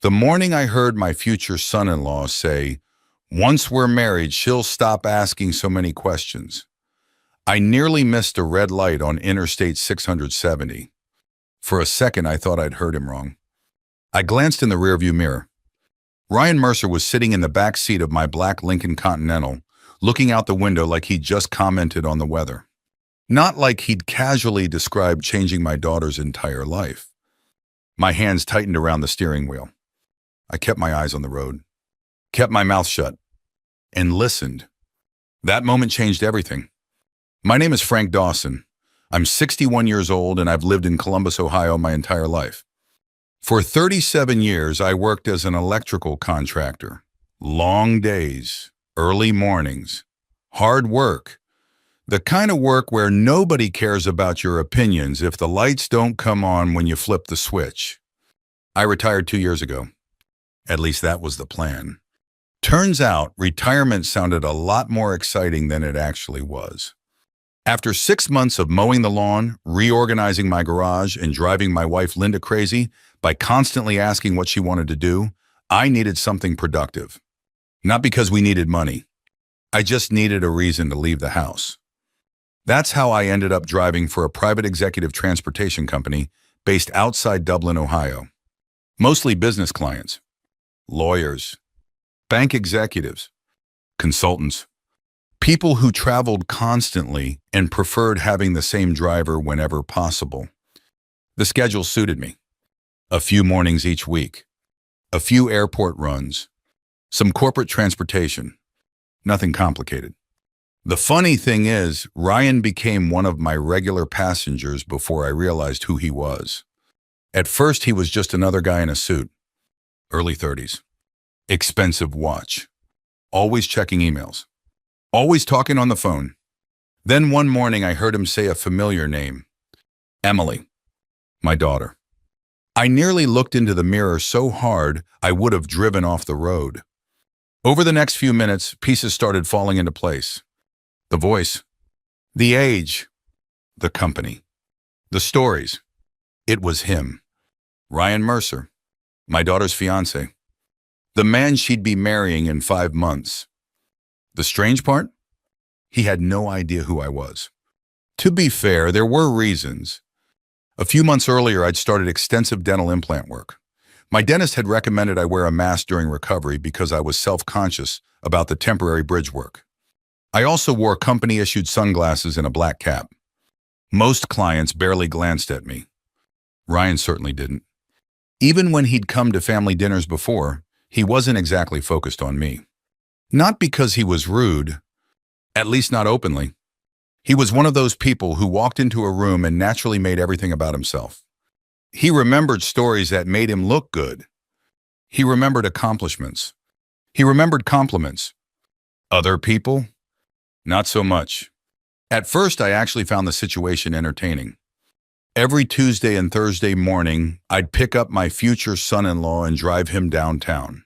The morning I heard my future son-in-law say, "Once we're married, she'll stop asking so many questions," I nearly missed a red light on Interstate 670. For a second, I thought I'd heard him wrong. I glanced in the rearview mirror. Ryan Mercer was sitting in the back seat of my black Lincoln Continental, looking out the window like he'd just commented on the weather. Not like he'd casually described changing my daughter's entire life. My hands tightened around the steering wheel. I kept my eyes on the road, kept my mouth shut, and listened. That moment changed everything. My name is Frank Dawson. I'm 61 years old and I've lived in Columbus, Ohio my entire life. For 37 years, I worked as an electrical contractor. Long days, early mornings, hard work. The kind of work where nobody cares about your opinions if the lights don't come on when you flip the switch. I retired 2 years ago. At least that was the plan. Turns out, retirement sounded a lot more exciting than it actually was. After 6 months of mowing the lawn, reorganizing my garage, and driving my wife Linda crazy by constantly asking what she wanted to do, I needed something productive. Not because we needed money. I just needed a reason to leave the house. That's how I ended up driving for a private executive transportation company based outside Dublin, Ohio. Mostly business clients, lawyers, bank executives, consultants, people who traveled constantly and preferred having the same driver whenever possible. The schedule suited me. A few mornings each week, a few airport runs, some corporate transportation, nothing complicated. The funny thing is, Ryan became one of my regular passengers before I realized who he was. At first, he was just another guy in a suit, early 30s, expensive watch, always checking emails, always talking on the phone. Then one morning, I heard him say a familiar name, Emily, my daughter. I nearly looked into the mirror so hard I would have driven off the road. Over the next few minutes, pieces started falling into place. The voice, the age, the company, the stories. It was him, Ryan Mercer, my daughter's fiancé, the man she'd be marrying in 5 months. The strange part? He had no idea who I was. To be fair, there were reasons. A few months earlier, I'd started extensive dental implant work. My dentist had recommended I wear a mask during recovery because I was self-conscious about the temporary bridge work. I also wore company-issued sunglasses and a black cap. Most clients barely glanced at me. Ryan certainly didn't. Even when he'd come to family dinners before, he wasn't exactly focused on me. Not because he was rude, at least not openly. He was one of those people who walked into a room and naturally made everything about himself. He remembered stories that made him look good. He remembered accomplishments. He remembered compliments. Other people? Not so much. At first, I actually found the situation entertaining. Every Tuesday and Thursday morning, I'd pick up my future son-in-law and drive him downtown.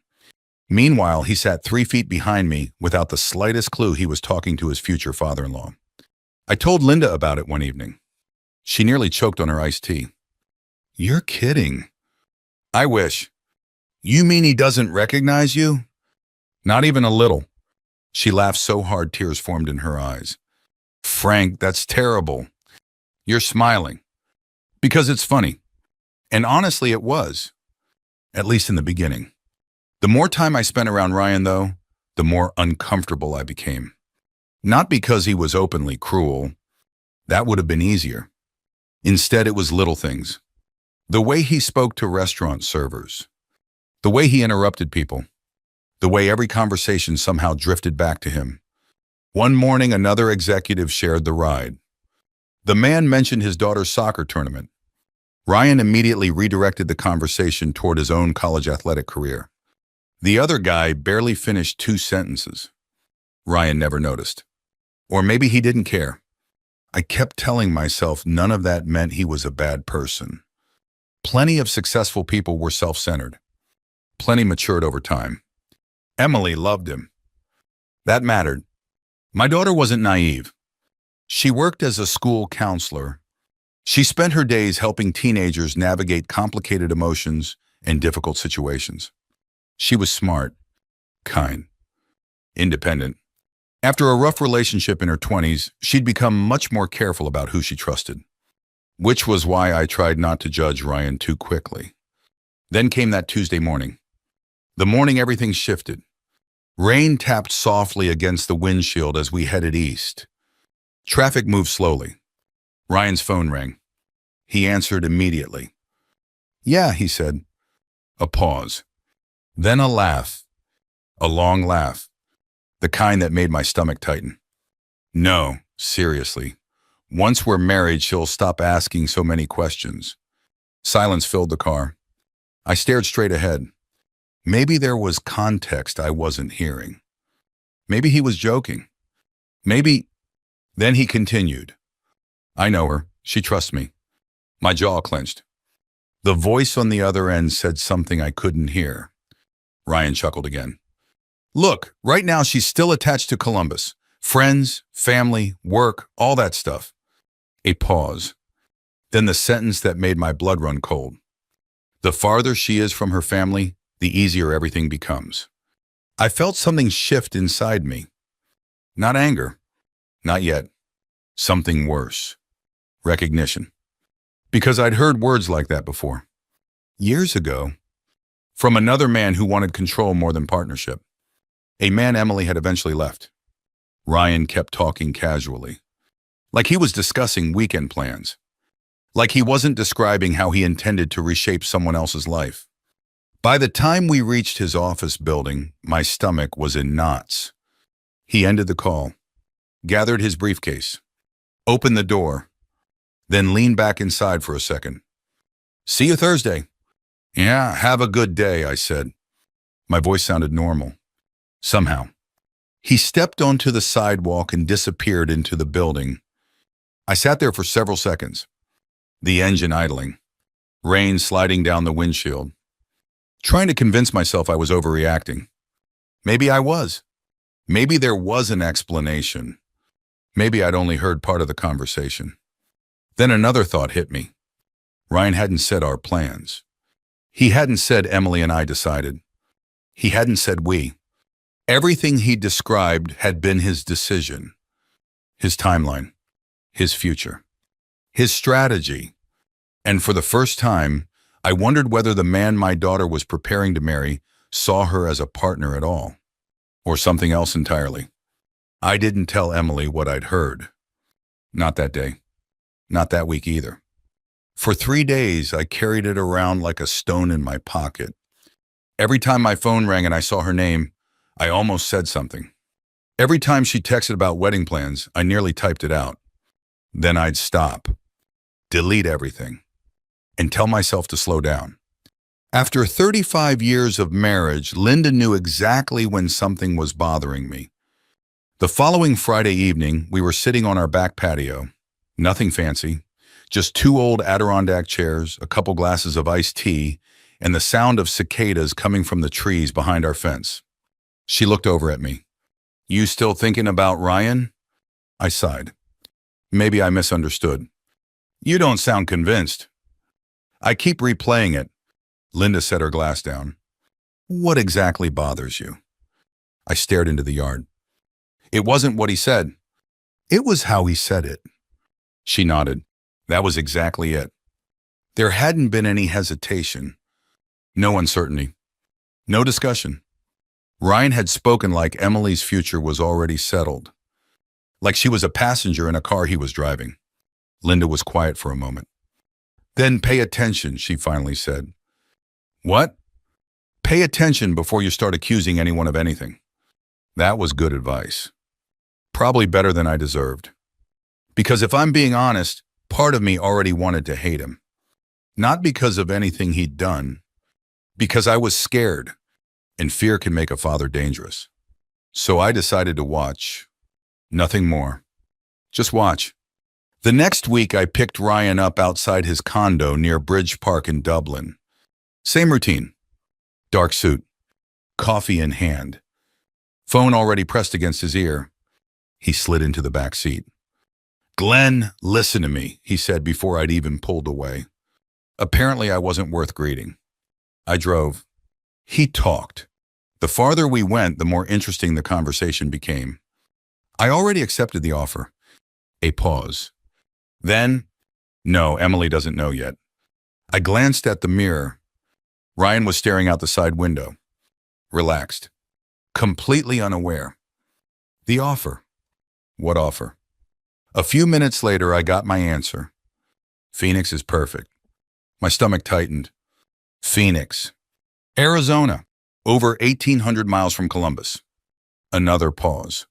Meanwhile, he sat 3 feet behind me without the slightest clue he was talking to his future father-in-law. I told Linda about it one evening. She nearly choked on her iced tea. "You're kidding." "I wish." "You mean he doesn't recognize you?" "Not even a little." She laughed so hard tears formed in her eyes. "Frank, that's terrible." "You're smiling." "Because it's funny." And honestly, it was. At least in the beginning. The more time I spent around Ryan, though, the more uncomfortable I became. Not because he was openly cruel. That would have been easier. Instead, it was little things. The way he spoke to restaurant servers. The way he interrupted people. The way every conversation somehow drifted back to him. One morning, another executive shared the ride. The man mentioned his daughter's soccer tournament. Ryan immediately redirected the conversation toward his own college athletic career. The other guy barely finished 2 sentences. Ryan never noticed. Or maybe he didn't care. I kept telling myself none of that meant he was a bad person. Plenty of successful people were self-centered. Plenty matured over time. Emily loved him. That mattered. My daughter wasn't naive. She worked as a school counselor. She spent her days helping teenagers navigate complicated emotions in difficult situations. She was smart, kind, independent. After a rough relationship in her 20s, she'd become much more careful about who she trusted, which was why I tried not to judge Ryan too quickly. Then came that Tuesday morning. The morning everything shifted. Rain tapped softly against the windshield as we headed east. Traffic moved slowly. Ryan's phone rang. He answered immediately. "Yeah," he said. A pause. Then a laugh. A long laugh. The kind that made my stomach tighten. "No, seriously. Once we're married, she'll stop asking so many questions." Silence filled the car. I stared straight ahead. Maybe there was context I wasn't hearing. Maybe he was joking. Maybe... Then he continued. "I know her. She trusts me." My jaw clenched. The voice on the other end said something I couldn't hear. Ryan chuckled again. "Look, right now she's still attached to Columbus. Friends, family, work, all that stuff." A pause. Then the sentence that made my blood run cold. "The farther she is from her family, the easier everything becomes." I felt something shift inside me. Not anger. Not yet. Something worse. Recognition. Because I'd heard words like that before. Years ago. From another man who wanted control more than partnership. A man Emily had eventually left. Ryan kept talking casually. Like he was discussing weekend plans. Like he wasn't describing how he intended to reshape someone else's life. By the time we reached his office building, my stomach was in knots. He ended the call, gathered his briefcase, opened the door, then leaned back inside for a second. "See you Thursday." "Yeah, have a good day," I said. My voice sounded normal. Somehow. He stepped onto the sidewalk and disappeared into the building. I sat there for several seconds. The engine idling. Rain sliding down the windshield. Trying to convince myself I was overreacting. Maybe I was. Maybe there was an explanation. Maybe I'd only heard part of the conversation. Then another thought hit me. Ryan hadn't said our plans. He hadn't said Emily and I decided. He hadn't said we. Everything he described had been his decision, his timeline, his future, his strategy. And for the first time, I wondered whether the man my daughter was preparing to marry saw her as a partner at all, or something else entirely. I didn't tell Emily what I'd heard. Not that day. Not that week either. For 3 days, I carried it around like a stone in my pocket. Every time my phone rang and I saw her name, I almost said something. Every time she texted about wedding plans, I nearly typed it out. Then I'd stop, delete everything, and tell myself to slow down. After 35 years of marriage, Linda knew exactly when something was bothering me. The following Friday evening, we were sitting on our back patio. Nothing fancy, just 2 old Adirondack chairs, a couple glasses of iced tea, and the sound of cicadas coming from the trees behind our fence. She looked over at me. "You still thinking about Ryan?" I sighed. Maybe I misunderstood. "You don't sound convinced." "I keep replaying it." Linda set her glass down. "What exactly bothers you?" I stared into the yard. "It wasn't what he said. It was how he said it." She nodded. That was exactly it. There hadn't been any hesitation. No uncertainty. No discussion. Ryan had spoken like Emily's future was already settled. Like she was a passenger in a car he was driving. Linda was quiet for a moment. "Then pay attention," she finally said. "What?" "Pay attention before you start accusing anyone of anything." That was good advice. Probably better than I deserved. Because if I'm being honest, part of me already wanted to hate him. Not because of anything he'd done. Because I was scared. And fear can make a father dangerous. So I decided to watch. Nothing more. Just watch. The next week, I picked Ryan up outside his condo near Bridge Park in Dublin. Same routine. Dark suit. Coffee in hand. Phone already pressed against his ear. He slid into the back seat. "Glenn, listen to me," he said before I'd even pulled away. Apparently, I wasn't worth greeting. I drove. He talked. The farther we went, the more interesting the conversation became. I already accepted the offer. A pause. Then, no, Emily doesn't know yet. I glanced at the mirror. Ryan was staring out the side window. Relaxed. Completely unaware. The offer. What offer? A few minutes later, I got my answer. Phoenix is perfect. My stomach tightened. Phoenix. Arizona. Over 1,800 miles from Columbus. Another pause.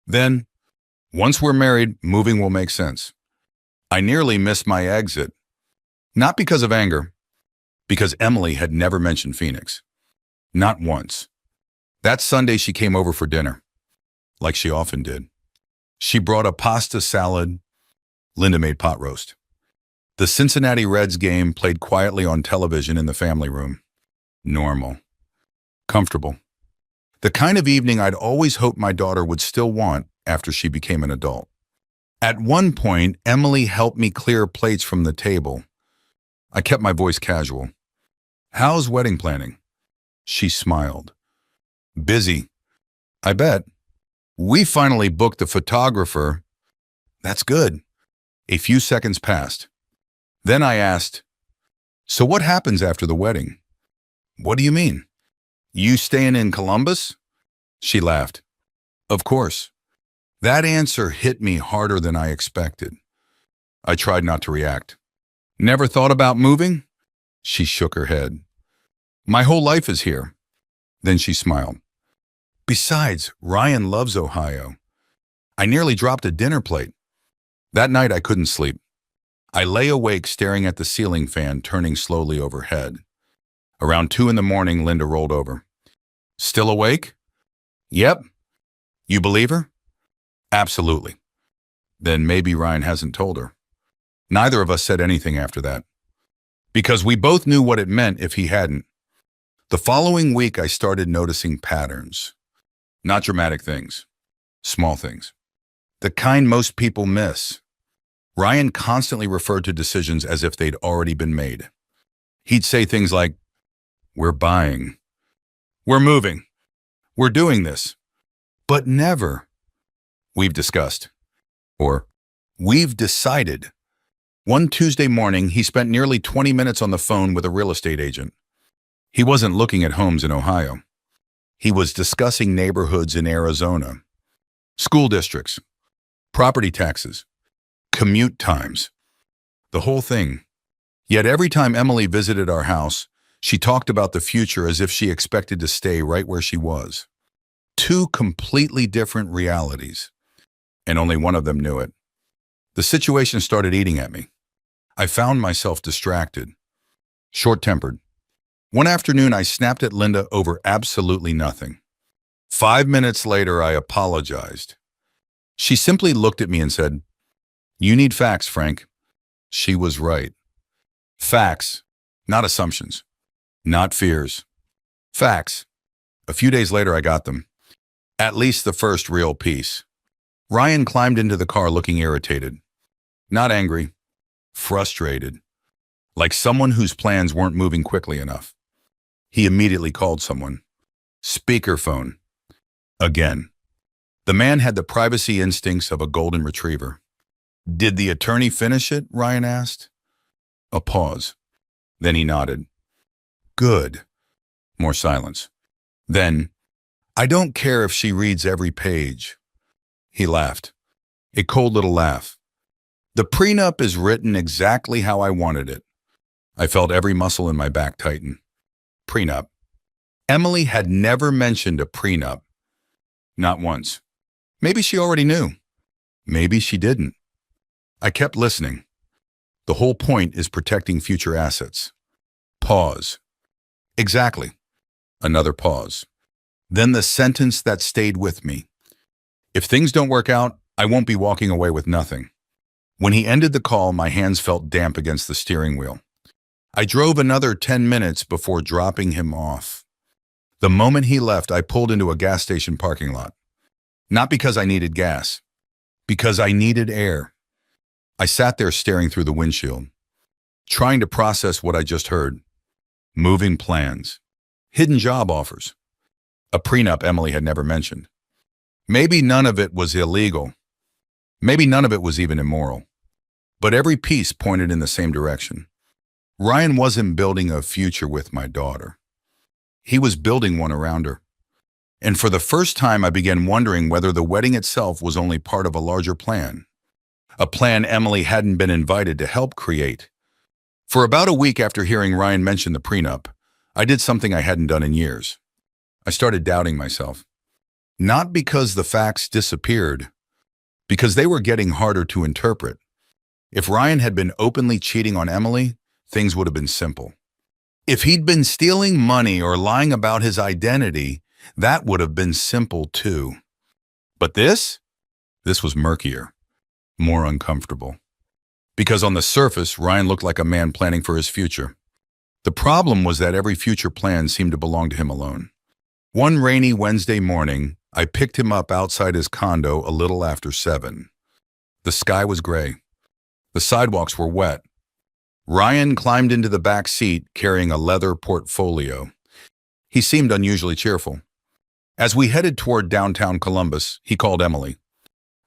Then, once we're married, moving will make sense. I nearly missed my exit. Not because of anger, because Emily had never mentioned Phoenix. Not once. That Sunday she came over for dinner, like she often did. She brought a pasta salad. Linda made pot roast. The Cincinnati Reds game played quietly on television in the family room. Normal. Comfortable. The kind of evening I'd always hoped my daughter would still want after she became an adult. At one point, Emily helped me clear plates from the table. I kept my voice casual. How's wedding planning? She smiled. Busy. I bet. We finally booked a photographer. That's good. A few seconds passed. Then I asked, so what happens after the wedding? What do you mean? You staying in Columbus? She laughed. Of course. That answer hit me harder than I expected. I tried not to react. Never thought about moving? She shook her head. My whole life is here. Then she smiled. Besides, Ryan loves Ohio. I nearly dropped a dinner plate. That night I couldn't sleep. I lay awake staring at the ceiling fan turning slowly overhead. Around 2 a.m, Linda rolled over. Still awake? Yep. You believe her? Absolutely. Then maybe Ryan hasn't told her. Neither of us said anything after that. Because we both knew what it meant if he hadn't. The following week I started noticing patterns. Not dramatic things. Small things. The kind most people miss. Ryan constantly referred to decisions as if they'd already been made. He'd say things like, we're buying. We're moving. We're doing this. But never, we've discussed. Or, we've decided. One Tuesday morning, he spent nearly 20 minutes on the phone with a real estate agent. He wasn't looking at homes in Ohio. He was discussing neighborhoods in Arizona, school districts, property taxes, commute times, the whole thing. Yet every time Emily visited our house, she talked about the future as if she expected to stay right where she was. Two completely different realities, and only one of them knew it. The situation started eating at me. I found myself distracted, short-tempered. One afternoon, I snapped at Linda over absolutely nothing. 5 minutes later, I apologized. She simply looked at me and said, "You need facts, Frank." She was right. Facts, not assumptions, not fears. Facts. A few days later, I got them. At least the first real piece. Ryan climbed into the car looking irritated. Not angry, frustrated. Like someone whose plans weren't moving quickly enough. He immediately called someone. Speakerphone. Again. The man had the privacy instincts of a golden retriever. Did the attorney finish it? Ryan asked. A pause. Then he nodded. Good. More silence. Then, I don't care if she reads every page. He laughed. A cold little laugh. The prenup is written exactly how I wanted it. I felt every muscle in my back tighten. Prenup. Emily had never mentioned a prenup. Not once. Maybe she already knew. Maybe she didn't. I kept listening. The whole point is protecting future assets. Pause. Exactly. Another pause. Then the sentence that stayed with me. If things don't work out, I won't be walking away with nothing. When he ended the call, my hands felt damp against the steering wheel. I drove another 10 minutes before dropping him off. The moment he left, I pulled into a gas station parking lot. Not because I needed gas, because I needed air. I sat there staring through the windshield, trying to process what I just heard. moving plans, hidden job offers, a prenup Emily had never mentioned. Maybe none of it was illegal. Maybe none of it was even immoral. But every piece pointed in the same direction. Ryan wasn't building a future with my daughter. He was building one around her. And for the first time, I began wondering whether the wedding itself was only part of a larger plan. A plan Emily hadn't been invited to help create. For about a week after hearing Ryan mention the prenup, I did something I hadn't done in years. I started doubting myself. Not because the facts disappeared, because they were getting harder to interpret. If Ryan had been openly cheating on Emily, things would have been simple. If he'd been stealing money or lying about his identity, that would have been simple too. But this was murkier, more uncomfortable. Because on the surface, Ryan looked like a man planning for his future. The problem was that every future plan seemed to belong to him alone. One rainy Wednesday morning, I picked him up outside his condo a little after 7. The sky was gray. The sidewalks were wet. Ryan climbed into the back seat carrying a leather portfolio. He seemed unusually cheerful. As we headed toward downtown Columbus, he called Emily.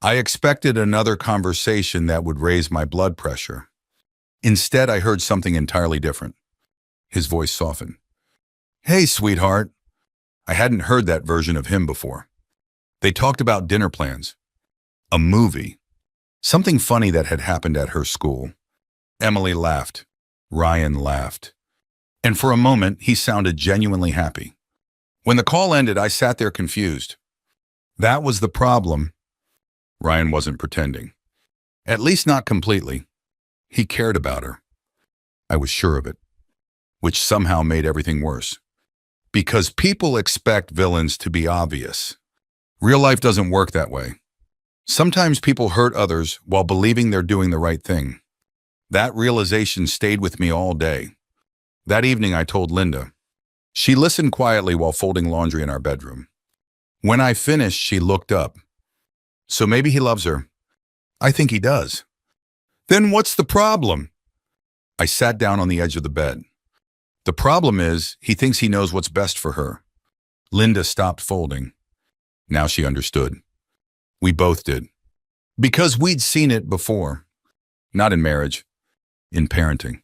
I expected another conversation that would raise my blood pressure. Instead, I heard something entirely different. His voice softened. Hey, sweetheart. I hadn't heard that version of him before. They talked about dinner plans, a movie, something funny that had happened at her school. Emily laughed. Ryan laughed. And for a moment, he sounded genuinely happy. When the call ended, I sat there confused. That was the problem. Ryan wasn't pretending. At least not completely. He cared about her. I was sure of it, which somehow made everything worse. Because people expect villains to be obvious. Real life doesn't work that way. Sometimes people hurt others while believing they're doing the right thing. That realization stayed with me all day. That evening I told Linda. She listened quietly while folding laundry in our bedroom. When I finished, she looked up. So maybe he loves her. I think he does. Then what's the problem? I sat down on the edge of the bed. The problem is, he thinks he knows what's best for her. Linda stopped folding. Now she understood. We both did. Because we'd seen it before. Not in marriage, in parenting.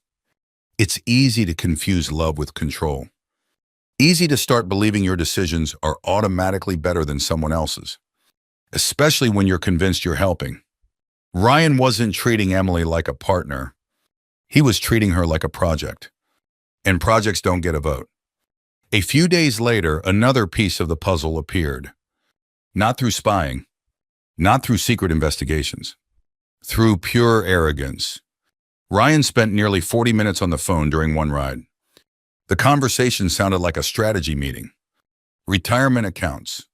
It's easy to confuse love with control. Easy to start believing your decisions are automatically better than someone else's, especially when you're convinced you're helping. Ryan wasn't treating Emily like a partner. He was treating her like a project. And projects don't get a vote. A few days later, another piece of the puzzle appeared. Not through spying, not through secret investigations, through pure arrogance. Ryan spent nearly 40 minutes on the phone during one ride. The conversation sounded like a strategy meeting. Retirement accounts,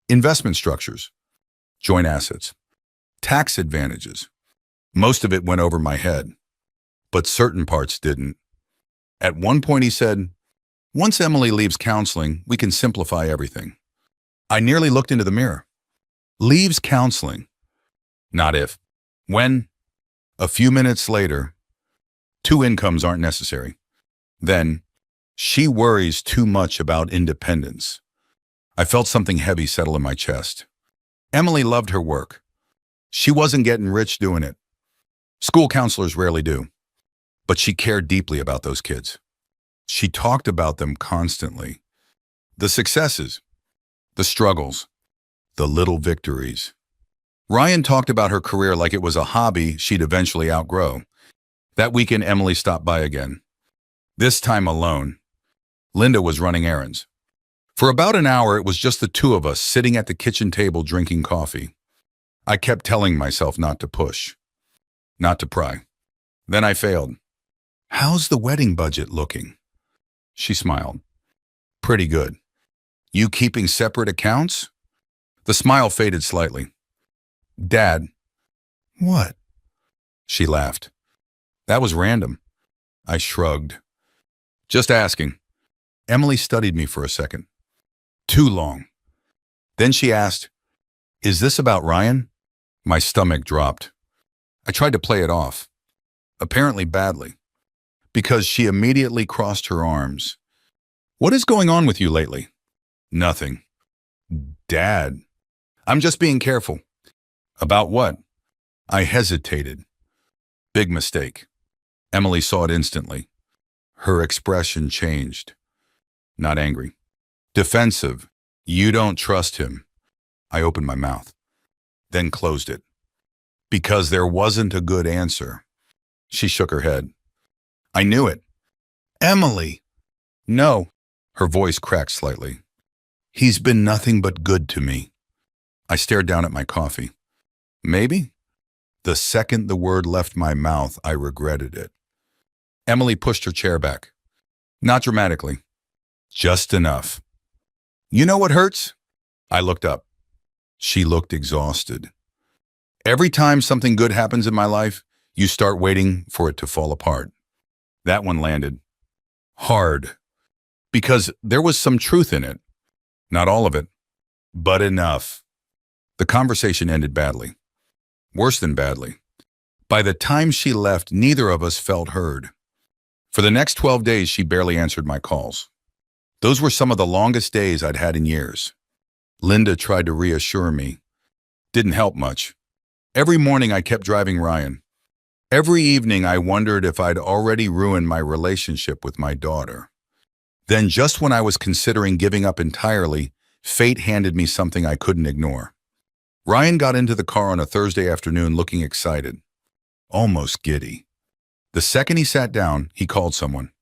investment structures, joint assets, tax advantages. Most of it went over my head, but certain parts didn't. At one point he said, once Emily leaves counseling, we can simplify everything. I nearly looked into the mirror. Leaves counseling. Not if. When? A few minutes later. 2 incomes aren't necessary. Then, she worries too much about independence. I felt something heavy settle in my chest. Emily loved her work. She wasn't getting rich doing it. School counselors rarely do. But she cared deeply about those kids. She talked about them constantly. The successes, the struggles, the little victories. Ryan talked about her career like it was a hobby she'd eventually outgrow. That weekend, Emily stopped by again. This time alone. Linda was running errands. For about an hour, it was just the two of us sitting at the kitchen table drinking coffee. I kept telling myself not to push, not to pry. Then I failed. How's the wedding budget looking? She smiled. Pretty good. You keeping separate accounts? The smile faded slightly. Dad. What? She laughed. That was random. I shrugged. Just asking. Emily studied me for a second. Too long. Then she asked, is this about Ryan? My stomach dropped. I tried to play it off. Apparently badly. because she immediately crossed her arms. What is going on with you lately? Nothing. Dad, I'm just being careful. About what? I hesitated. Big mistake. Emily saw it instantly. Her expression changed. Not angry. Defensive. You don't trust him. I opened my mouth, then closed it. Because there wasn't a good answer. She shook her head. I knew it. Emily! No. Her voice cracked slightly. He's been nothing but good to me. I stared down at my coffee. Maybe? The second the word left my mouth, I regretted it. Emily pushed her chair back. Not dramatically. Just enough. You know what hurts? I looked up. She looked exhausted. Every time something good happens in my life, you start waiting for it to fall apart. That one landed. Hard. Because there was some truth in it. Not all of it, but enough. The conversation ended badly. Worse than badly. By the time she left, neither of us felt heard. For the next 12 days, she barely answered my calls. Those were some of the longest days I'd had in years. Linda tried to reassure me. Didn't help much. Every morning I kept driving Ryan. Every evening I wondered if I'd already ruined my relationship with my daughter. Then just when I was considering giving up entirely, fate handed me something I couldn't ignore. Ryan got into the car on a Thursday afternoon looking excited. Almost giddy. The second he sat down, he called someone.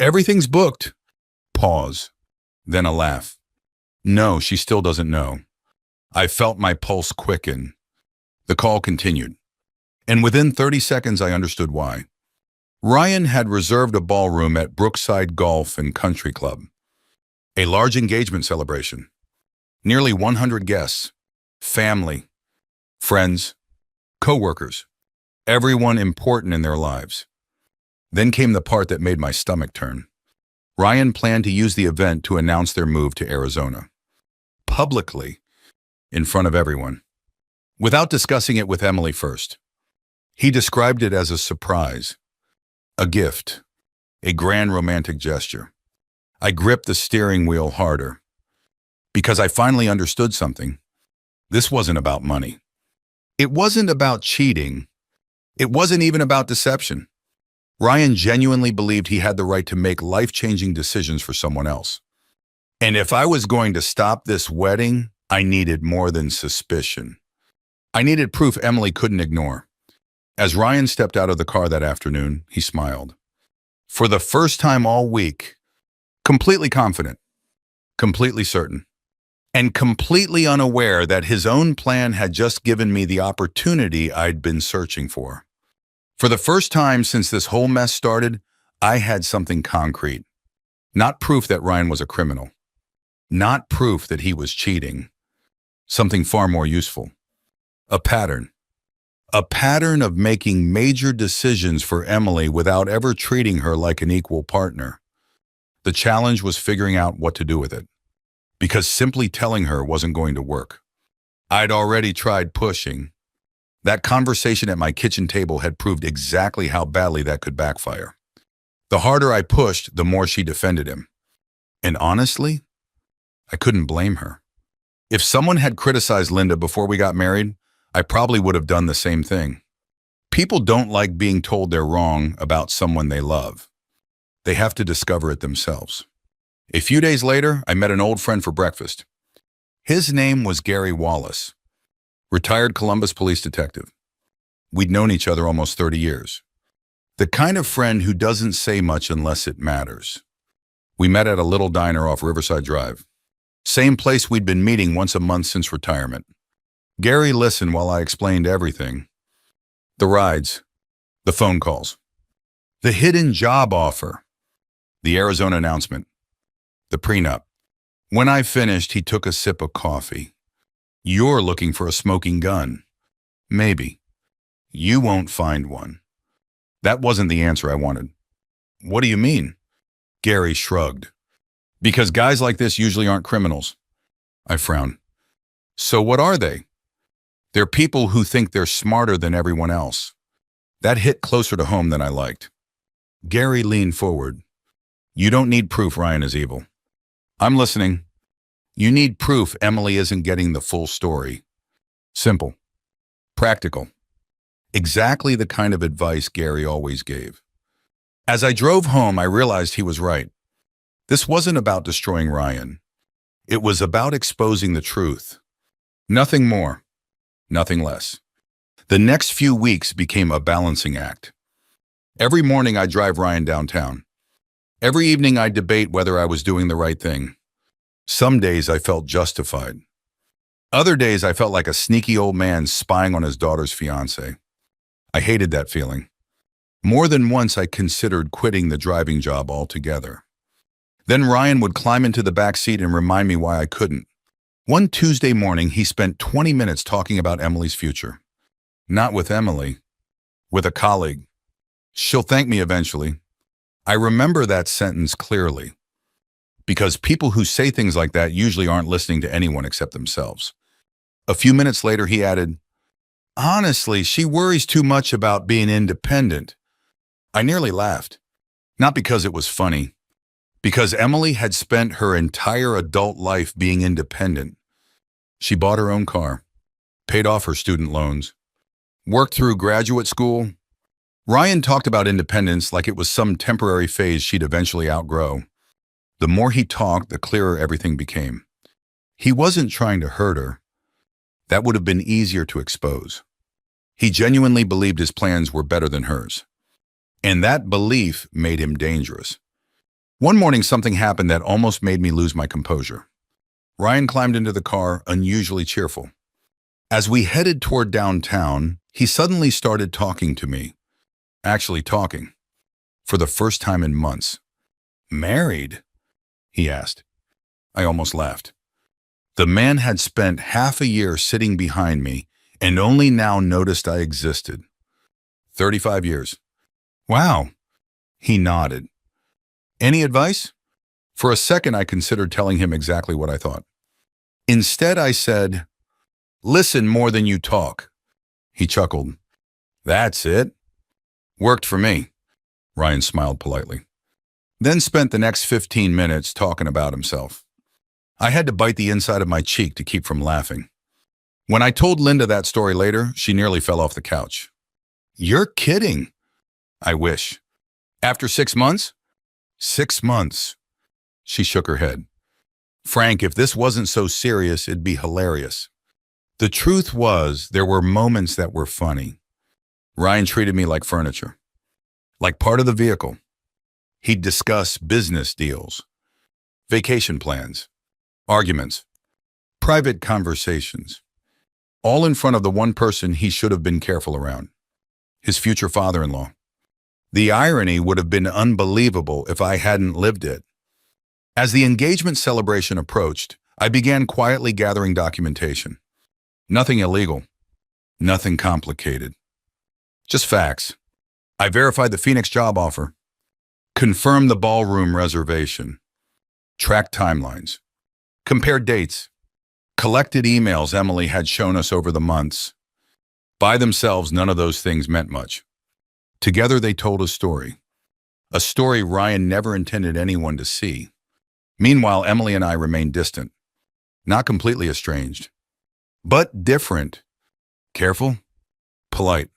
Everything's booked. Pause. Then a laugh. No, she still doesn't know. I felt my pulse quicken. The call continued. And within 30 seconds, I understood why. Ryan had reserved a ballroom at Brookside Golf and Country Club. A large engagement celebration. Nearly 100 guests. Family. Friends. Co-workers. Everyone important in their lives. Then came the part that made my stomach turn. Ryan planned to use the event to announce their move to Arizona. Publicly. In front of everyone. Without discussing it with Emily first. He described it as a surprise. A gift. A grand romantic gesture. I gripped the steering wheel harder. Because I finally understood something. This wasn't about money. It wasn't about cheating. It wasn't even about deception. Ryan genuinely believed he had the right to make life-changing decisions for someone else. And if I was going to stop this wedding, I needed more than suspicion. I needed proof Emily couldn't ignore. As Ryan stepped out of the car that afternoon, he smiled. For the first time all week, completely confident, completely certain, and completely unaware that his own plan had just given me the opportunity I'd been searching for. For the first time since this whole mess started, I had something concrete. Not proof that Ryan was a criminal. Not proof that he was cheating. Something far more useful. A pattern. A pattern of making major decisions for Emily without ever treating her like an equal partner. The challenge was figuring out what to do with it. Because simply telling her wasn't going to work. I'd already tried pushing. That conversation at my kitchen table had proved exactly how badly that could backfire. The harder I pushed, the more she defended him. And honestly, I couldn't blame her. If someone had criticized Linda before we got married, I probably would have done the same thing. People don't like being told they're wrong about someone they love. They have to discover it themselves. A few days later, I met an old friend for breakfast. His name was Gary Wallace, retired Columbus police detective. We'd known each other almost 30 years. The kind of friend who doesn't say much unless it matters. We met at a little diner off Riverside Drive. Same place we'd been meeting once a month since retirement. Gary listened while I explained everything. The rides, the phone calls, the hidden job offer, the Arizona announcement, the prenup. When I finished, he took a sip of coffee. You're looking for a smoking gun. Maybe. You won't find one. That wasn't the answer I wanted. What do you mean? Gary shrugged. Because guys like this usually aren't criminals. I frowned. So what are they? They're people who think they're smarter than everyone else. That hit closer to home than I liked. Gary leaned forward. You don't need proof Ryan is evil. I'm listening. You need proof Emily isn't getting the full story. Simple. Practical. Exactly the kind of advice Gary always gave. As I drove home, I realized he was right. This wasn't about destroying Ryan. It was about exposing the truth. Nothing more, nothing less. The next few weeks became a balancing act. Every morning I'd drive Ryan downtown. Every evening I'd debate whether I was doing the right thing. Some days I felt justified. Other days I felt like a sneaky old man spying on his daughter's fiancé. I hated that feeling. More than once I considered quitting the driving job altogether. Then Ryan would climb into the back seat and remind me why I couldn't. One Tuesday morning, he spent 20 minutes talking about Emily's future. Not with Emily, with a colleague. She'll thank me eventually. I remember that sentence clearly, because people who say things like that usually aren't listening to anyone except themselves. A few minutes later, he added, honestly, she worries too much about being independent. I nearly laughed, not because it was funny, because Emily had spent her entire adult life being independent. She bought her own car, paid off her student loans, worked through graduate school. Ryan talked about independence like it was some temporary phase she'd eventually outgrow. The more he talked, the clearer everything became. He wasn't trying to hurt her. That would have been easier to expose. He genuinely believed his plans were better than hers. And that belief made him dangerous. One morning, something happened that almost made me lose my composure. Ryan climbed into the car, unusually cheerful. As we headed toward downtown, he suddenly started talking to me. Actually talking. For the first time in months. Married? He asked. I almost laughed. The man had spent half a year sitting behind me and only now noticed I existed. 35 years. Wow. He nodded. Any advice? For a second, I considered telling him exactly what I thought. Instead, I said, listen more than you talk. He chuckled. That's it. Worked for me. Ryan smiled politely. Then spent the next 15 minutes talking about himself. I had to bite the inside of my cheek to keep from laughing. When I told Linda that story later, she nearly fell off the couch. You're kidding. I wish. After 6 months? 6 months. She shook her head. Frank, if this wasn't so serious, it'd be hilarious. The truth was, there were moments that were funny. Ryan treated me like furniture, like part of the vehicle. He'd discuss business deals, vacation plans, arguments, private conversations, all in front of the one person he should have been careful around, his future father-in-law. The irony would have been unbelievable if I hadn't lived it. As the engagement celebration approached, I began quietly gathering documentation. Nothing illegal, nothing complicated. Just facts. I verified the Phoenix job offer, confirmed the ballroom reservation, tracked timelines, compared dates, collected emails Emily had shown us over the months. By themselves, none of those things meant much. Together, they told a story Ryan never intended anyone to see. Meanwhile, Emily and I remained distant, not completely estranged, but different, careful, polite.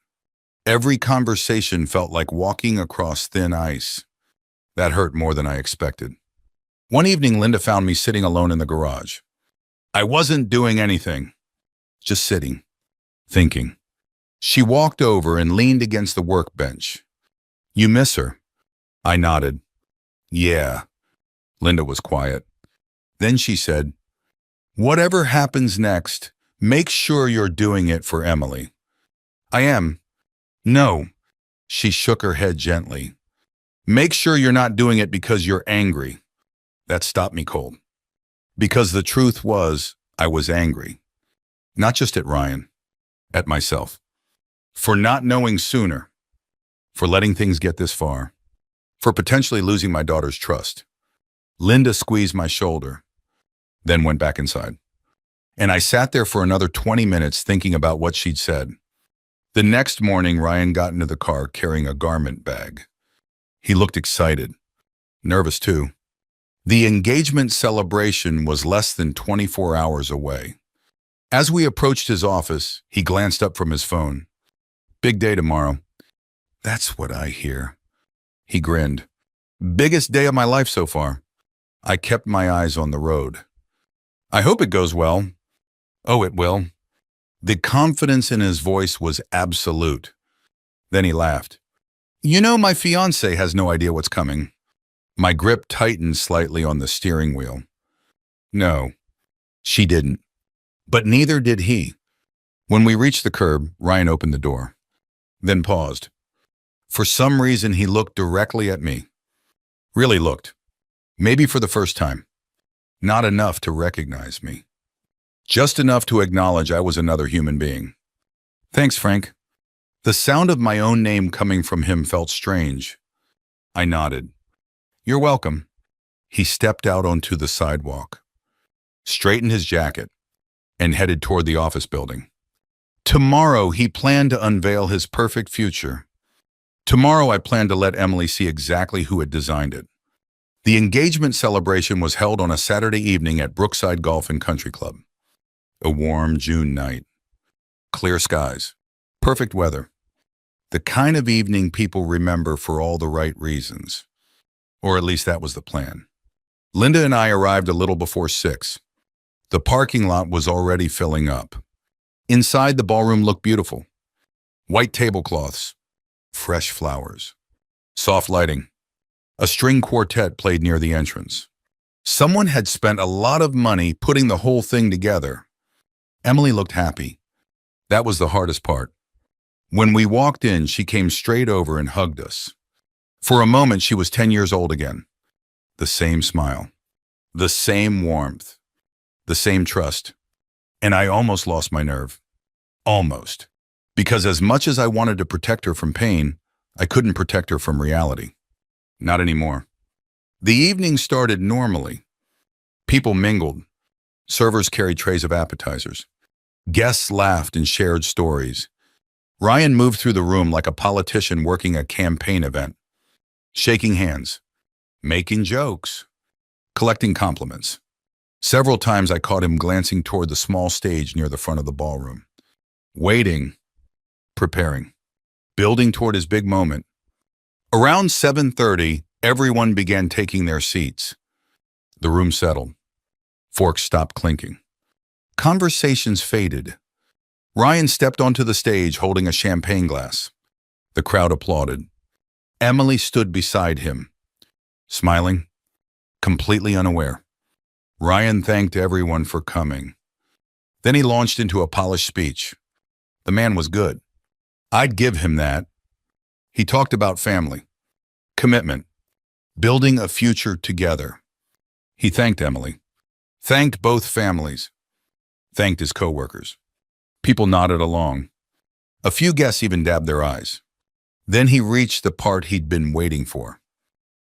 Every conversation felt like walking across thin ice. That hurt more than I expected. One evening, Linda found me sitting alone in the garage. I wasn't doing anything, just sitting, thinking. She walked over and leaned against the workbench. You miss her? I nodded. Yeah. Linda was quiet. Then she said, whatever happens next, make sure you're doing it for Emily. I am. No. She shook her head gently. Make sure you're not doing it because you're angry. That stopped me cold. Because the truth was, I was angry. Not just at Ryan, at myself. For not knowing sooner. For letting things get this far. For potentially losing my daughter's trust. Linda squeezed my shoulder, then went back inside. And I sat there for another 20 minutes thinking about what she'd said. The next morning, Ryan got into the car carrying a garment bag. He looked excited, nervous too. The engagement celebration was less than 24 hours away. As we approached his office, he glanced up from his phone. Big day tomorrow. That's what I hear. He grinned. Biggest day of my life so far. I kept my eyes on the road. I hope it goes well. Oh, it will. The confidence in his voice was absolute. Then he laughed. You know, my fiancé has no idea what's coming. My grip tightened slightly on the steering wheel. No, she didn't. But neither did he. When we reached the curb, Ryan opened the door, then paused. For some reason, he looked directly at me. Really looked. Maybe for the first time. Not enough to recognize me. Just enough to acknowledge I was another human being. Thanks, Frank. The sound of my own name coming from him felt strange. I nodded. You're welcome. He stepped out onto the sidewalk, straightened his jacket, and headed toward the office building. Tomorrow, he planned to unveil his perfect future. Tomorrow, I planned to let Emily see exactly who had designed it. The engagement celebration was held on a Saturday evening at Brookside Golf and Country Club. A warm June night. Clear skies. Perfect weather. The kind of evening people remember for all the right reasons. Or at least that was the plan. Linda and I arrived a little before 6. The parking lot was already filling up. Inside, the ballroom looked beautiful. White tablecloths, fresh flowers, soft lighting. A string quartet played near the entrance. Someone had spent a lot of money putting the whole thing together. Emily looked happy. That was the hardest part. When we walked in, she came straight over and hugged us. For a moment, she was 10 years old again. The same smile, the same warmth, the same trust. And I almost lost my nerve. Almost. Because as much as I wanted to protect her from pain, I couldn't protect her from reality. Not anymore. The evening started normally. People mingled. Servers carried trays of appetizers. Guests laughed and shared stories. Ryan moved through the room like a politician working a campaign event, shaking hands, making jokes, collecting compliments. Several times I caught him glancing toward the small stage near the front of the ballroom, waiting, preparing, building toward his big moment. Around 7:30, everyone began taking their seats. The room settled. Forks stopped clinking. Conversations faded. Ryan stepped onto the stage holding a champagne glass. The crowd applauded. Emily stood beside him, smiling, completely unaware. Ryan thanked everyone for coming. Then he launched into a polished speech. The man was good. I'd give him that. He talked about family, commitment, building a future together. He thanked Emily, thanked both families, thanked his coworkers. People nodded along. A few guests even dabbed their eyes. Then he reached the part he'd been waiting for.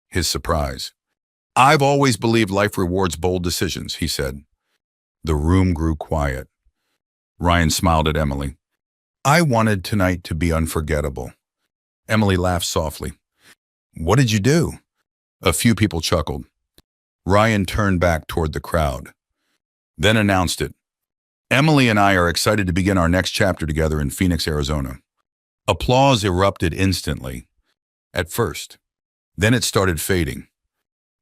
His surprise. I've always believed life rewards bold decisions, he said. The room grew quiet. Ryan smiled at Emily. I wanted tonight to be unforgettable. Emily laughed softly. What did you do? A few people chuckled. Ryan turned back toward the crowd, then announced it. Emily and I are excited to begin our next chapter together in Phoenix, Arizona. Applause erupted instantly. At first. Then it started fading.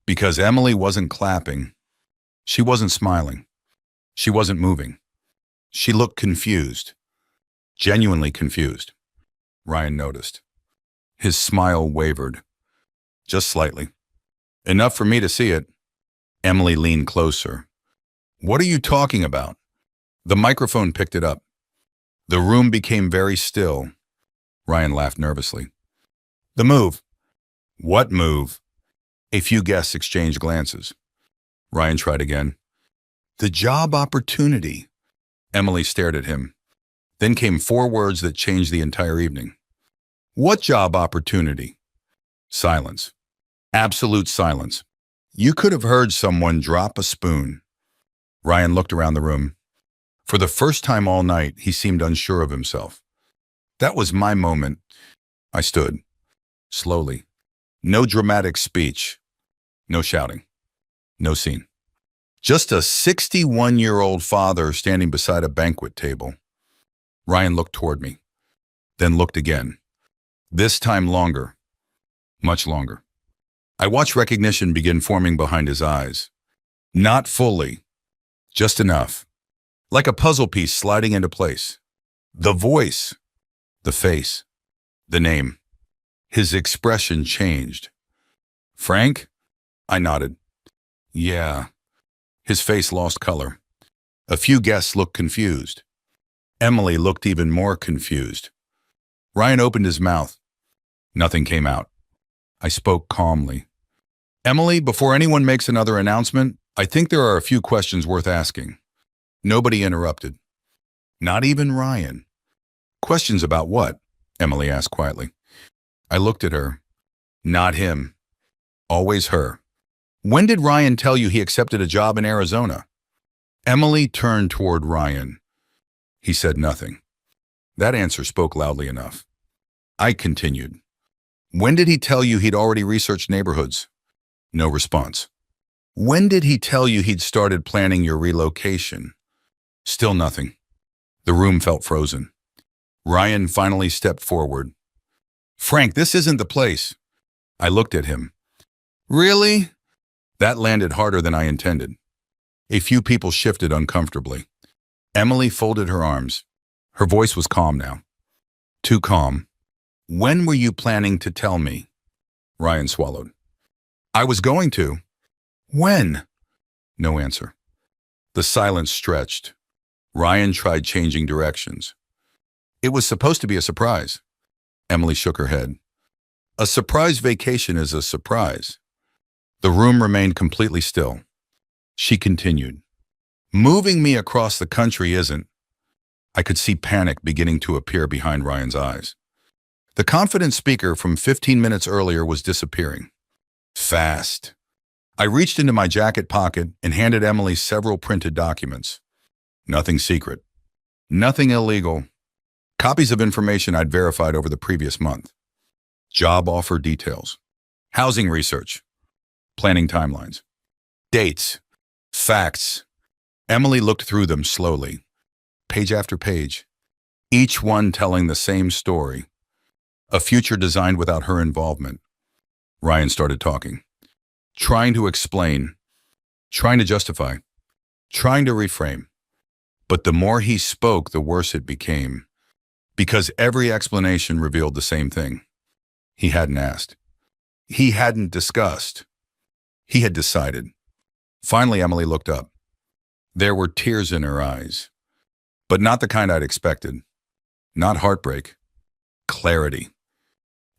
Because Emily wasn't clapping. She wasn't smiling. She wasn't moving. She looked confused. Genuinely confused. Ryan noticed. His smile wavered. Just slightly. Enough for me to see it. Emily leaned closer. What are you talking about? The microphone picked it up. The room became very still. Ryan laughed nervously. The move. What move? A few guests exchanged glances. Ryan tried again. The job opportunity. Emily stared at him. Then came 4 words that changed the entire evening. What job opportunity? Silence. Absolute silence. You could have heard someone drop a spoon. Ryan looked around the room. For the first time all night, he seemed unsure of himself. That was my moment. I stood, slowly, No dramatic speech. No shouting. No scene. Just a 61-year-old father standing beside a banquet table. Ryan looked toward me, then looked again. This time longer. Much longer. I watched recognition begin forming behind his eyes. Not fully. Just enough. Like a puzzle piece sliding into place. The voice. The face. The name. His expression changed. Frank? I nodded. Yeah. His face lost color. A few guests looked confused. Emily looked even more confused. Ryan opened his mouth. Nothing came out. I spoke calmly. Emily, before anyone makes another announcement, I think there are a few questions worth asking. Nobody interrupted. Not even Ryan. Questions about what? Emily asked quietly. I looked at her. Not him. Always her. When did Ryan tell you he accepted a job in Arizona? Emily turned toward Ryan. He said nothing. That answer spoke loudly enough. I continued. When did he tell you he'd already researched neighborhoods? No response. When did he tell you he'd started planning your relocation? Still nothing. The room felt frozen. Ryan finally stepped forward. Frank, this isn't the place. I looked at him. Really? That landed harder than I intended. A few people shifted uncomfortably. Emily folded her arms. Her voice was calm now. Too calm. When were you planning to tell me? Ryan swallowed. I was going to. When? No answer. The silence stretched. Ryan tried changing directions. It was supposed to be a surprise. Emily shook her head. A surprise vacation is a surprise. The room remained completely still. She continued. Moving me across the country isn't. I could see panic beginning to appear behind Ryan's eyes. The confident speaker from 15 minutes earlier was disappearing. Fast. I reached into my jacket pocket and handed Emily several printed documents. Nothing secret. Nothing illegal. Copies of information I'd verified over the previous month. Job offer details. Housing research. Planning timelines. Dates. Facts. Emily looked through them slowly. Page after page. Each one telling the same story. A future designed without her involvement. Ryan started talking. Trying to explain. Trying to justify. Trying to reframe. But the more he spoke, the worse it became. Because every explanation revealed the same thing. He hadn't asked. He hadn't discussed. He had decided. Finally, Emily looked up. There were tears in her eyes. But not the kind I'd expected. Not heartbreak. Clarity.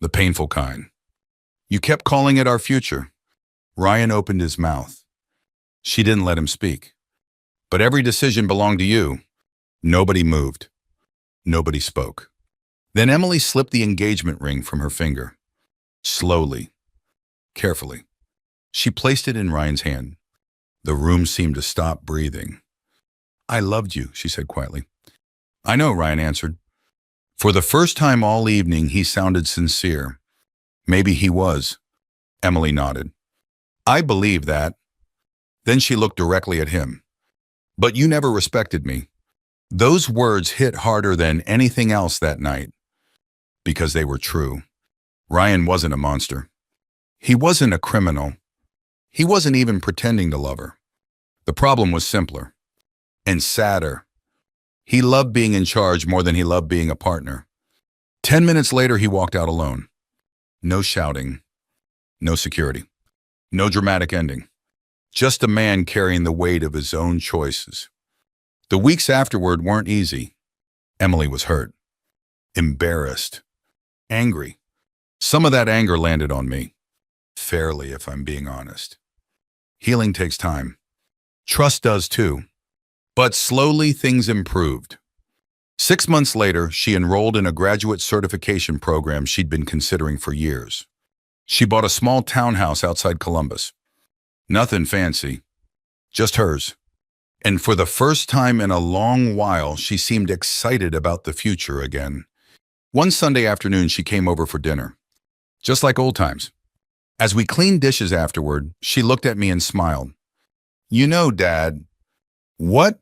The painful kind. You kept calling it our future. Ryan opened his mouth. She didn't let him speak. But every decision belonged to you. Nobody moved. Nobody spoke. Then Emily slipped the engagement ring from her finger. Slowly. Carefully. She placed it in Ryan's hand. The room seemed to stop breathing. I loved you, she said quietly. I know, Ryan answered. For the first time all evening, he sounded sincere. Maybe he was. Emily nodded. I believe that. Then she looked directly at him. But you never respected me. Those words hit harder than anything else that night. Because they were true. Ryan wasn't a monster. He wasn't a criminal. He wasn't even pretending to love her. The problem was simpler. And sadder. He loved being in charge more than he loved being a partner. 10 minutes later, he walked out alone. No shouting. No security. No dramatic ending. Just a man carrying the weight of his own choices. The weeks afterward weren't easy. Emily was hurt. Embarrassed. Angry. Some of that anger landed on me. Fairly, if I'm being honest. Healing takes time. Trust does too. But slowly things improved. 6 months later, she enrolled in a graduate certification program she'd been considering for years. She bought a small townhouse outside Columbus. Nothing fancy, just hers. And for the first time in a long while, she seemed excited about the future again. One Sunday afternoon, she came over for dinner. Just like old times. As we cleaned dishes afterward, she looked at me and smiled. You know, Dad. What?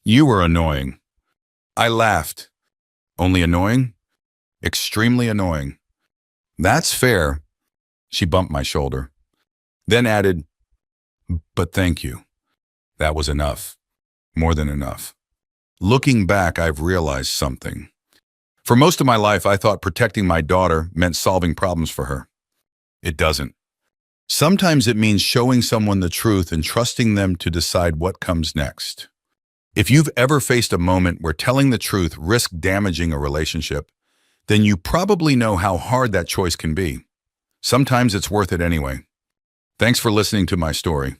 You were annoying. I laughed. Only annoying? Extremely annoying. That's fair. She bumped my shoulder. Then added, but thank you. That was enough. More than enough. Looking back, I've realized something. For most of my life, I thought protecting my daughter meant solving problems for her. It doesn't. Sometimes it means showing someone the truth and trusting them to decide what comes next. If you've ever faced a moment where telling the truth risked damaging a relationship, then you probably know how hard that choice can be. Sometimes it's worth it anyway. Thanks for listening to my story.